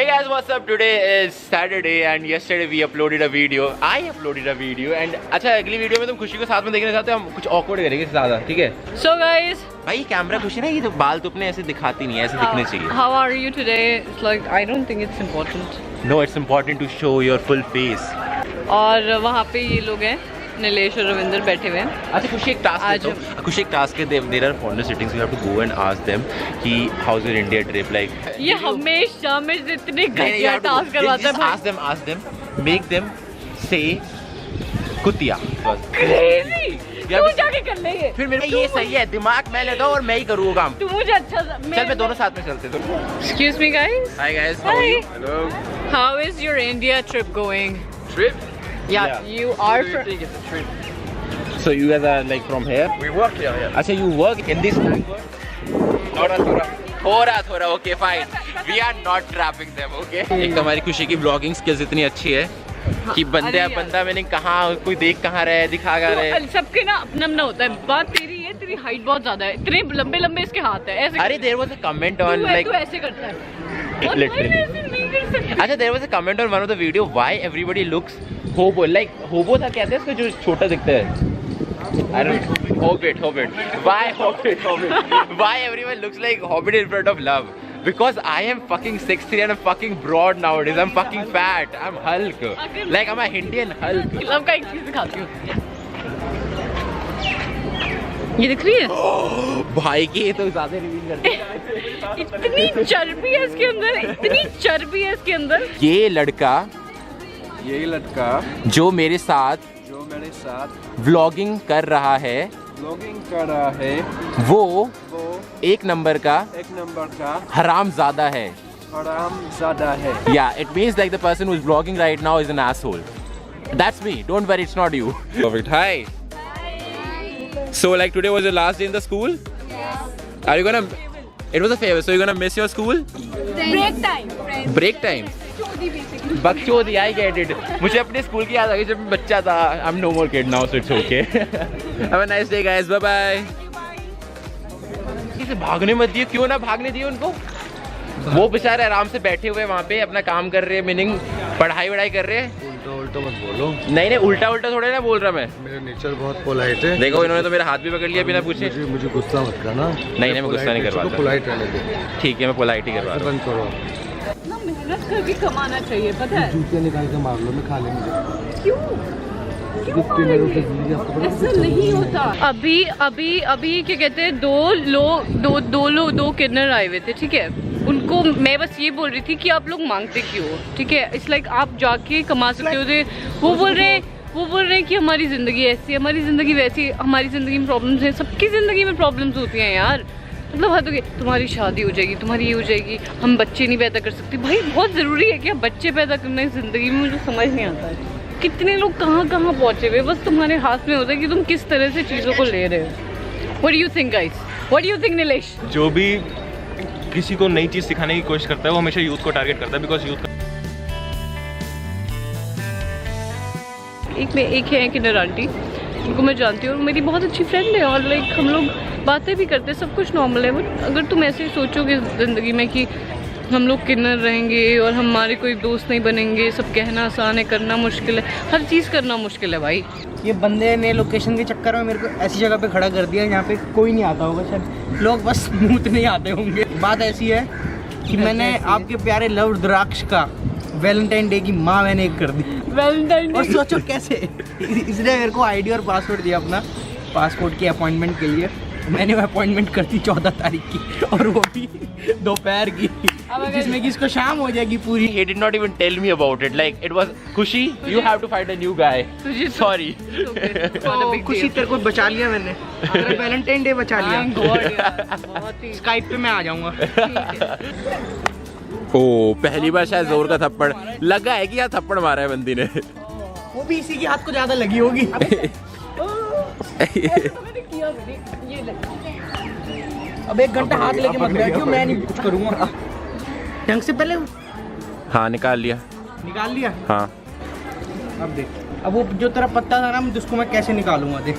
Hey guys, what's up? Today is Saturday and yesterday we uploaded a video. I uploaded a video and अच्छा अगली video में तुम खुशी को साथ में देखना चाहते हो, हम कुछ awkward करेंगे ज़्यादा, ठीक है? So guys, भाई कैमरा खुशी ना, ये तो बाल तो अपने ऐसे दिखाती नहीं है, ऐसे दिखने चाहिए. how are you today? It's like I don't think it's important. No, it's important to show your full face. और वहाँ पे ये लोग हैं, नीलेश और रविंदर बैठे हुए हैं. अच्छा खुशी एक टास्क है, तो खुशी एक टास्क है. There are foreigner sittings. You have to go and ask them कि how's your India trip like. ये हमेशा में जितने घटिया टास्क करवाते हैं. Ask them, make them say कुतिया. Crazy. तू जाके कर ले ये. फिर मेरे ये सही है, दिमाग मैं लगाऊं और मैं ही करूँ काम. तू मुझे अच्छा चल मैं दोनों साथ में चलते हैं. Excuse me guys. Hi guys. How are you? Hello. How is your India trip going? Trip? Yeah, you are. Do you think it's a trip? So you guys are like from here? We work here, yeah. अच्छा you work in this language? थोड़ा okay fine. We are not trapping them, okay? एक तो हमारी खुशी की blogging skills इतनी अच्छी है कि बंदा मैंने कहाँ कोई देख कहाँ रहे दिखा कहाँ रहे. सबके ना अपना होता है. बात तेरी है, तेरी हाइट बहुत ज्यादा है, इतने लंबे इसके हाथ है ऐसे. अरे there was a comment on like तू ऐसे करता है. literally. अच्छा there was a comment on one of the video why everybody looks hobo, like hobo था कहते हैं उसको जो छोटा दिखता है. I don't know. Hobbit. Why Hobbit? Why everyone looks like Hobbit in front of love? Because I am fucking 6'3" and I'm fucking broad nowadays. I'm fucking fat. I'm Hulk. Like I'm a Indian Hulk. Love का एक चीज दिखाती हूँ. ये दिख रही है? भाई की ये तो ज्यादा रिवील करते हैं. इतनी चर्बी है इसके अंदर. ये लड़का यही लड़का जो मेरे साथ व्लॉगिंग कर रहा है, वो एक नंबर का हरामज़ादा है. Yeah, it means like the person who is vlogging right now is an asshole. That's me. Don't worry, it's not you. Perfect. Hi. So like today was your last day in the school? Yeah. Are you gonna? It was a favor. So you're gonna miss your school? Break time. बकचोदी, I get it. मुझे अपने school की याद आ गई जब मैं बच्चा था. I'm no more kid now, so it's okay. Have a nice day, guys. Bye bye. किसे भागने मत दिए, क्यों ना भागने दिए उनको. वो बेचारे आराम से बैठे हुए वहाँ पे अपना काम कर रहे हैं, मीनिंग पढ़ाई कर रहे हैं. उल्टा मत बोलो. नहीं उल्टा थोड़े ना बोल रहा मैं. मेरा नेचर बहुत पोलाइट है. देखो इन्होंने तो मेरा हाथ भी पकड़ लिया बिना पूछे. मुझे गुस्सा मत करना. नहीं मैं गुस्सा नहीं करवाता. पोलाइट रहने दो. ठीक है मैं पोलाइट ही करवा रहा हूँ. बंद करो. ना मेहनत करके कमाना चाहिए, पता है. जूते निकाल के मार लो, मैं खा लेंगे. क्यों ऐसा नहीं होता. अभी क्या कहते हैं, दो किन्नर आए हुए थे, ठीक है. उनको मैं बस ये बोल रही थी कि आप लोग मांगते क्यों, ठीक है. इट्स लाइक आप जाके कमा सकते हो. वो बोल रहे हैं कि हमारी ज़िंदगी ऐसी, हमारी ज़िंदगी वैसी, हमारी ज़िंदगी में प्रॉब्लम्स हैं. सबकी ज़िंदगी में प्रॉब्लम्स होती हैं यार. मतलब हद हो गई. तुम्हारी शादी हो जाएगी, तुम्हारी ये हो जाएगी, हम बच्चे नहीं पैदा कर सकते. भाई बहुत ज़रूरी है क्या बच्चे पैदा करना इस ज़िंदगी में. मुझे समझ नहीं आता है कितने लोग कहाँ पहुँचे हुए. बस तुम्हारे हाथ में होता है कि तुम किस तरह से चीज़ों को ले रहे हो. What do you think guys? What do you think Nilesh? जो भी किसी को नई चीज़ सिखाने की कोशिश करता है वो हमेशा यूथ को टारगेट करता है. बिकॉज यूथ एक है किन्नर आंटी, उनको मैं जानती हूँ और मेरी बहुत अच्छी फ्रेंड है. और लाइक हम लोग बातें भी करते हैं, सब कुछ नॉर्मल है. बट अगर तुम ऐसे सोचोगे ज़िंदगी में कि हम लोग किन्नर रहेंगे और हमारे कोई दोस्त नहीं बनेंगे, सब कहना आसान है, करना मुश्किल है. हर चीज़ करना मुश्किल है भाई. ये बंदे ने लोकेशन के चक्कर में मेरे को ऐसी जगह पे खड़ा कर दिया जहाँ पे कोई नहीं आता होगा. शायद लोग बस मुँह नहीं आते होंगे. बात ऐसी है कि मैंने आपके प्यारे लव रुद्राक्ष का वैलेंटाइन डे की माँ मैंने एक कर दी. वैलेंटाइन और सोचो कैसे. इसने मेरे को आईडी और पासपोर्ट दिया अपना, पासपोर्ट की अपॉइंटमेंट के लिए. मैंने वो अपॉइंटमेंट कर दी 14 तारीख की, और वो भी दोपहर की, जिसमें कि इसको शाम हो जाएगी पूरी. He did not even tell me about it. Like it was Kushi, you have to find a new guy. Sorry. खुशी तेरे को बचा लिया मैंने. अगर वैलेंटाइन डे बचा लिया. स्काइप पे मैं आ जाऊंगा. ओ पहली बार शायद जोर का थप्पड़ लगा है कि यार थप्पड़ मारा है बंदी ने. वो भी इसी के हाथ को ज्यादा लगी होगी. अब 1 घंटा हाथ लेके मत बैठियो, मैं नहीं कुछ करूँगा. ढंग से पहले हाँ निकाल लिया. हाँ अब देख, अब वो जो तेरा पत्ता था ना, जिसको मैं कैसे निकालूंगा. देख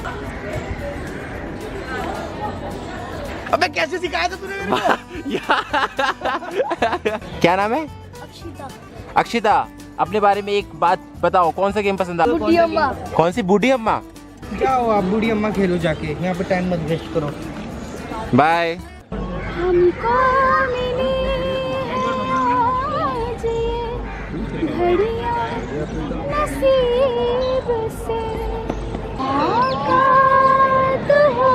अबे कैसे सिखाया था तूने मेरे को. क्या नाम है? अक्षिता, अपने बारे में एक बात बताओ, कौन सा गेम पसंद है? बूढ़ी अम्मा। कौन सी बूढ़ी अम्मा? जाओ आप बूढ़ी अम्मा खेलो जाके, यहाँ पे टाइम मत वेस्ट करो। बाय। हमको मिली आज ये घड़ियाँ नसीब से, औकात हो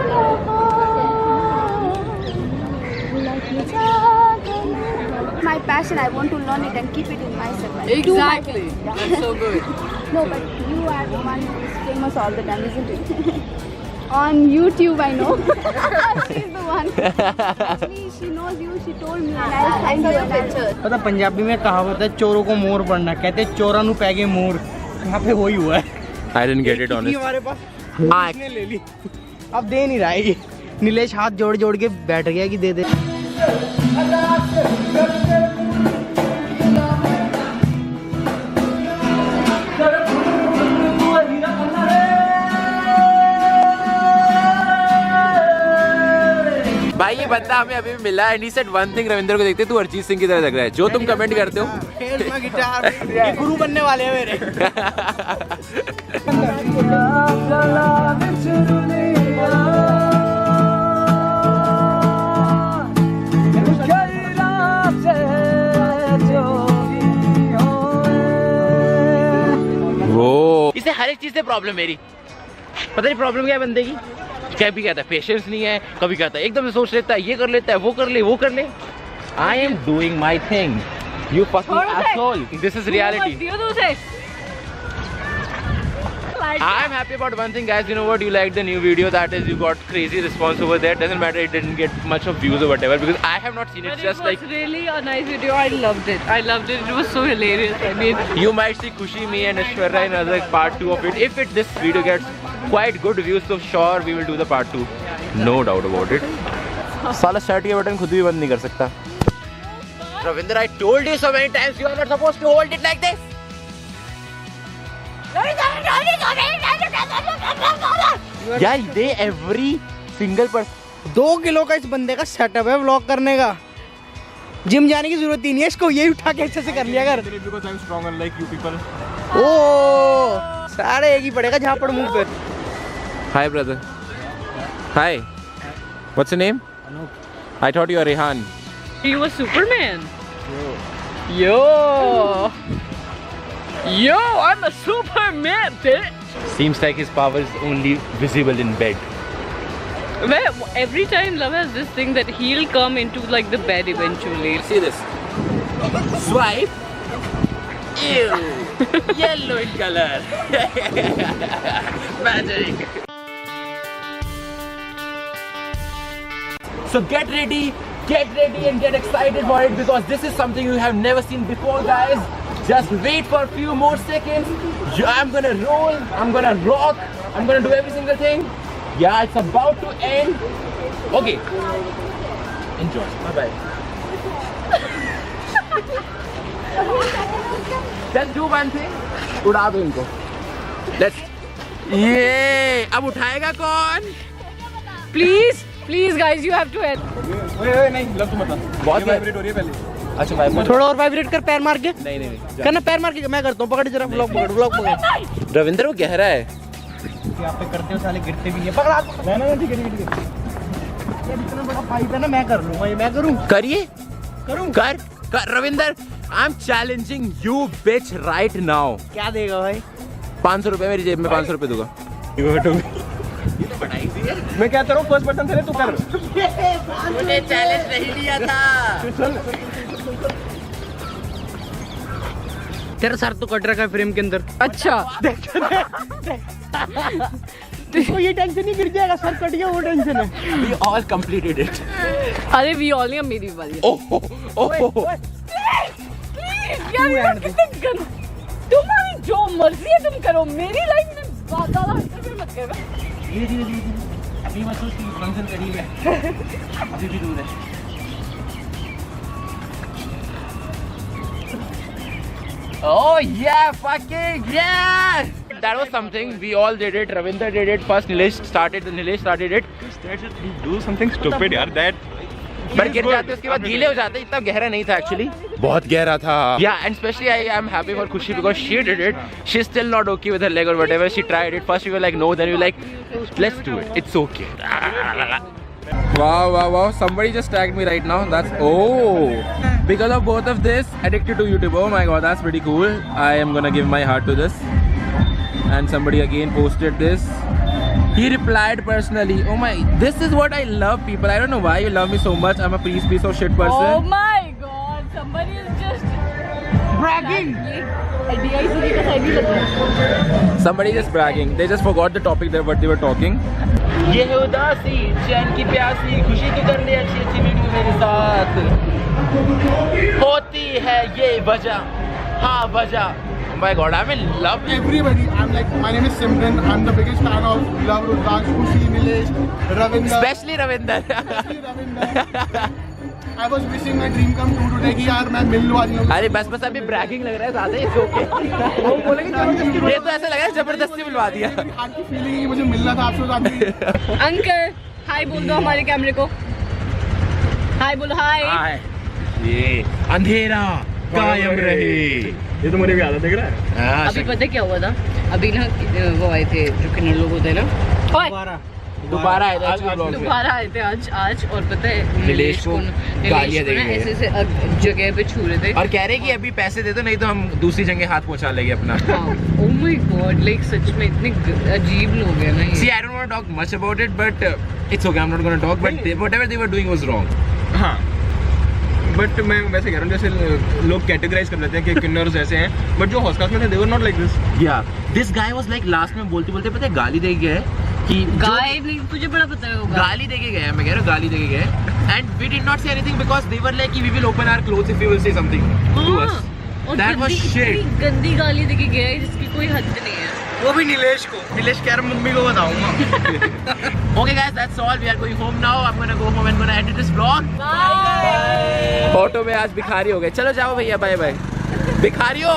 रहा, लग जागन। My passion, I want to learn it and keep it in myself. Exactly. That's so good. No, but you are the one who is famous all the time, isn't it? On YouTube, I know. She's the one. She knows you. She told me, and I find your picture. पता पंजाबी में कहावत है, चोरों को मोर पड़ना, कहते चोरा नु पैगे मोर। यहाँ पे वही हुआ है। I didn't get it honest. हमारे पास इसने ले ली, अब दे नहीं रहा है ये। नीलेश हाथ जोड़ जोड़ के बैठ गया कि दे दे। भाई ये बंदा हमें अभी भी मिला है, and he said one thing, Ravindra को देखते तू अरिजीत सिंह की तरह लग रहा है, जो तुम कमेंट करते हो। गिटार ये गुरु बनने वाले हैं मेरे। वो इसे हर एक चीज से प्रॉब्लम मेरी, पता नहीं प्रॉब्लम क्या है बंदे की। कभी कहता है पेशेंस नहीं है, कभी कहता है एकदम से सोच लेता है, ये कर लेता है, वो कर ले, वो कर ले। I am doing my thing, you fucking asshole, this is reality. I'm happy about one thing, guys. You know what? You liked the new video. That is, you got crazy response over there. Doesn't matter. It didn't get much of views or whatever because I have not seen it. But Just it was like really a nice video. I loved it. I loved it. It was so hilarious. I mean, you might see Kushi, me, and Aishwarya in another part 2 of it. If this video gets quite good views, so sure we will do the part 2. No doubt about it. साला shirt के button खुद भी बंद नहीं कर सकता। Ravinder, I told you so many times you are not supposed to hold it like this. यार दे every single person 2 kilo का इस बंदे का सेटअप है व्लॉग करने का। जिम जाने की जरूरत ही नहीं है, इसको यही उठा के अच्छे से कर लिया कर। Because I'm strong unlike you people. ओ सारे एक ही पड़ेगा झापड़ मुंह पे। Hi brother. Hi. What's your name? I thought you were Rehan. he was Superman. Yo. Yo, I'm a Superman, bitch. Seems like his power is only visible in bed. Where every time Love has this thing that he'll come into like the bed eventually. See this. Swipe. Ew. Yellow in color. Magic. So get ready and get excited for it because this is something you have never seen before, guys. Just wait for a few more seconds. I'm gonna roll, I'm gonna rock, I'm gonna do every single thing. Yeah, it's about to end. Okay. Enjoy. Bye-bye. Just do one thing. उड़ा दो इनको. Let's. ये अब उठाएगा कौन? Please guys, you have to help. नहीं love तुम बता। बहुत वाइब्रेट हो रही है पहले। अच्छा भाई थोड़ा और वाइब्रेट कर, पैर मार के। नहीं करना पैर मार के, मैं करता हूँ। पकड़ जरा, ब्लॉक पकड़। रविंद्र वो गहरा है। आप पे करते हो साले, गिरते भी नहीं है। पकड़ा ना, ठीक है। यार इतना बड़ा पाइप है ना, मैं कर लूँगा ये, मैं करूँ। करिए, कर Ravindra. I am challenging you beach right now. क्या देगा भाई? 500 रुपए मेरी जेब में, 500 रुपए दूंगा। मैं कहता हूँ फर्स्ट बटन से तू कर। तूने चैलेंज नहीं लिया था। तेरा सर तो कट रखा है फ्रेम के अंदर। अच्छा। तो ये टेंशन नहीं, गिर जाएगा, सर कट गया, वो टेंशन है। We all completed it. अरे we all नहीं, मेरी वाली। ओह यार कितने गंद, तुम्हारी जो मर्जी है तुम करो, मेरी लाइफ में ज्यादा हटके मत करो। धीरे अभी मत सोच कि फंक्शन करीब है, अभी भी दूर है। Oh yeah, fucking yeah! That was something. We all did it. Ravinder did it first. Nilesh started it. Do something stupid, yaar. That पर गिर जाते उसके बाद गीले हो जाते, इतना गहरा नहीं था एक्चुअली, बहुत गहरा था। Yeah, and especially I am happy for Khushi because she did it. She's still not okay with her leg or whatever. She tried it. First we were like no, then we were like let's do it. It's okay. Wow, wow, wow. Somebody just tagged me right now. That's because of both of this, addicted to YouTube. Oh my god, that's pretty cool. I am gonna give my heart to this. And somebody again posted this. He replied personally. Oh my, this is what I love, people. I don't know why you love me so much. I'm a piece of shit person. Oh my god, somebody is just bragging. Somebody just bragging. They just forgot the topic that what they were talking. ये है उदासी, चैन की प्यासी, खुशी तो कर ले अच्छी अच्छी वीडियो मेरे साथ। होती है ये वजह, हाँ वजह। Oh my god, I'm in love. Everybody, I'm like, my name is Simran. I'm the biggest fan of Love, Rudraksh, Khushi, Nilesh, Ravinder. Especially Ravinder. I was wishing my dream come true today कि यार मैं मिल लूँ आज लोगों से। अरे बस अभी ब्रैगिंग लग रहा है ज़्यादा, it's okay. वो बोलेंगे जबरदस्ती, ये तो ऐसा लग रहा है जबरदस्ती मिलवा दिया। हार्ट की फीलिंग ही मुझे मिलना था आपसे साथ। अंकल हाय बोल दो हमारे कैमरे को, हाय बोलो हाय। ये अंधेरा कायम रहे, ये तो मुझे भी आदत दिख रहा है। अभी पता क्या हुआ था, अभी ना वो आए थे जो किन्नर लोग होते हैं ना, दोबारा आए थे दोबारा आए थे आज और पता है नीलेश को गालियां दे रहे ऐसे जगह पे छू रहे थे और कह रहे कि अभी पैसे दे दो नहीं तो हम दूसरी जगह हाथ पहुंचा लेंगे अपना। Oh my god, like सच में इतने अजीब लोग हैं ना ये। See, I don't want to talk much about it, but it's okay. I'm not going to talk. But whatever they were doing was wrong. हाँ, बट मैं वैसे कह रहा हूँ जैसे लोग कैटेगराइज कर लेते हैं कि किन्नर्स ऐसे हैं, बट जो हॉस्कास में थे they were not like this. Yeah, this guy was like last में बोलते पता है गाली दे गया है कि गाय नहीं, तुझे बड़ा पता है होगा। गाली देके गए, मैं कह रहा हूँ गाली देके गए, and we did not say anything because they were like we will open our clothes if you will say something to us. That was shit. गंदी गाली देके गया है जिसकी कोई हद नहीं है। वो भी नीलेश को, नीलेश कह रहा मम्मी को बताऊंगा। Okay guys, that's all. We are going home now. I'm gonna go home and gonna edit this vlog. Bye. Auto में आज भिखारी हो गए, चलो जाओ भैया, बाय बाय भिखारियों।